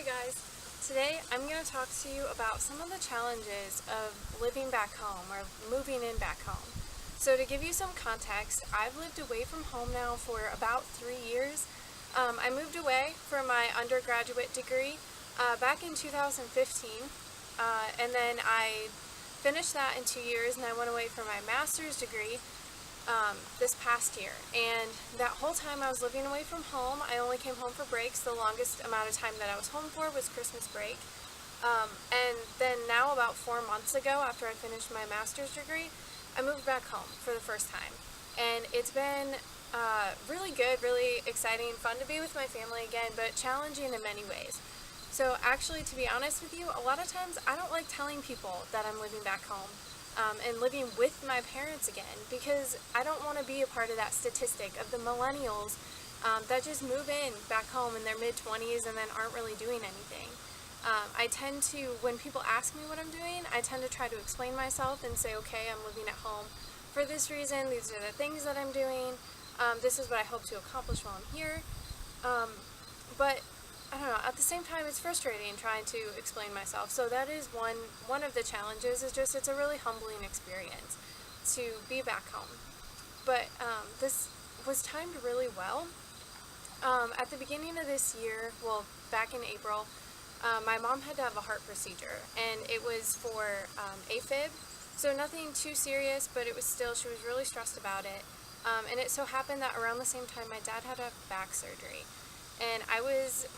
Hey guys, today I'm going to talk to you about some of the challenges of living back home or moving in back home. So to give you some context, I've lived away from home now for about 3 years. I moved away for my undergraduate degree back in 2015, and then I finished that in 2 years, and I went away for my master's degree this past year. And that whole time I was living away from home, I only came home for breaks. The longest amount of time that I was home for was Christmas break. And then now, about 4 months ago, after I finished my master's degree, I moved back home for the first time. And it's been really good, really exciting, fun to be with my family again, but challenging in many ways. So actually, to be honest with you, a lot of times I don't like telling people that I'm living back home. And living with my parents again, because I don't want to be a part of that statistic of the millennials that just move in back home in their mid-20s and then aren't really doing anything. I tend to, when people ask me what I'm doing, I tend to try to explain myself and say, okay, I'm living at home for this reason, these are the things that I'm doing, this is what I hope to accomplish while I'm here. But I don't know, at the same time, it's frustrating trying to explain myself. So that is one of the challenges, is just it's a really humbling experience to be back home. But this was timed really well. At the beginning of this year, well, back in April, my mom had to have a heart procedure, and it was for AFib. So nothing too serious, but it was still, she was really stressed about it. And it so happened that around the same time, my dad had to have back surgery. And I was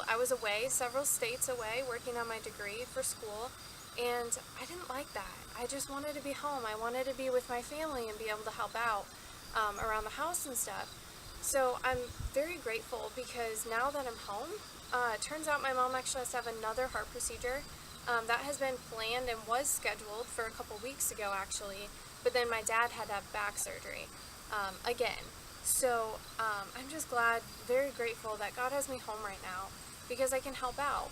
I was away, several states away, working on my degree for school, and I didn't like that. I just wanted to be home. I wanted to be with my family and be able to help out around the house and stuff. So I'm very grateful, because now that I'm home, it turns out my mom actually has to have another heart procedure. That has been planned and was scheduled for a couple weeks ago, actually, but then my dad had to have back surgery again. So I'm just glad, very grateful that God has me home right now, because I can help out.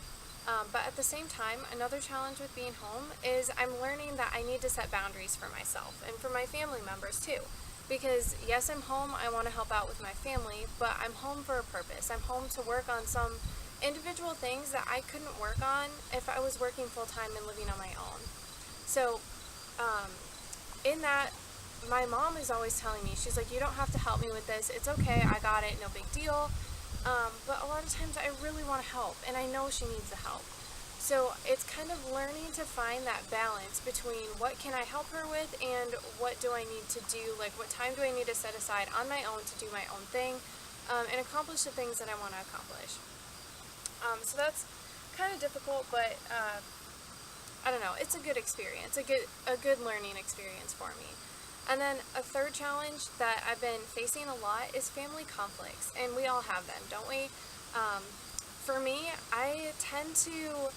But at the same time, another challenge with being home is I'm learning that I need to set boundaries for myself and for my family members too. Because yes, I'm home, I want to help out with my family, but I'm home for a purpose. I'm home to work on some individual things that I couldn't work on if I was working full-time and living on my own. So in that, my mom is always telling me, she's like, you don't have to help me with this, it's okay, I got it, no big deal. But a lot of times I really want to help, and I know she needs the help. So it's kind of learning to find that balance between what can I help her with and what do I need to do, like what time do I need to set aside on my own to do my own thing, and accomplish the things that I want to accomplish. So that's kind of difficult, but I don't know, it's a good experience, a good learning experience for me. And then a third challenge that I've been facing a lot is family conflicts, and we all have them, don't we? For me, I tend to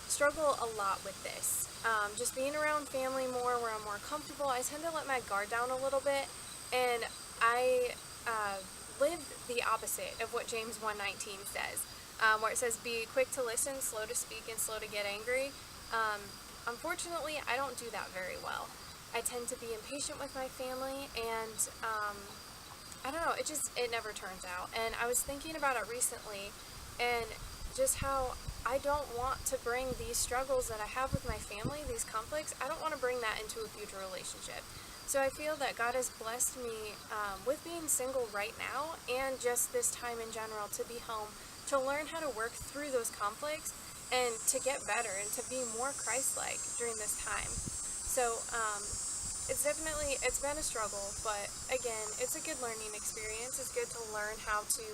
struggle a lot with this. Just being around family more, where I'm more comfortable, I tend to let my guard down a little bit, and I live the opposite of what James 1:19 says, where it says, be quick to listen, slow to speak, and slow to get angry. Unfortunately, I don't do that very well. I tend to be impatient with my family, and I don't know, it never turns out. And I was thinking about it recently, and just how I don't want to bring these struggles that I have with my family, these conflicts, I don't want to bring that into a future relationship. So I feel that God has blessed me with being single right now, and just this time in general, to be home, to learn how to work through those conflicts, and to get better, and to be more Christ-like during this time. So it's been a struggle, but again, it's a good learning experience. It's good to learn how to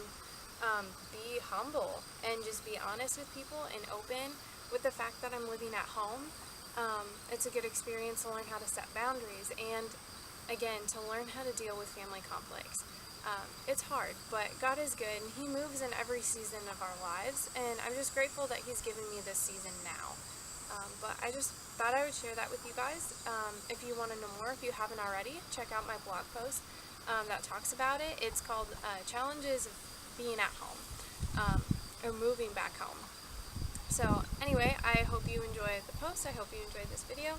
be humble and just be honest with people and open with the fact that I'm living at home. It's a good experience to learn how to set boundaries, and again, to learn how to deal with family conflicts. It's hard, but God is good, and He moves in every season of our lives, and I'm just grateful that He's given me this season now. But I just thought I would share that with you guys. If you want to know more, if you haven't already, check out my blog post that talks about it. It's called Challenges of Being at Home, or Moving Back Home. So anyway, I hope you enjoyed the post. I hope you enjoyed this video,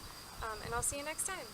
and I'll see you next time.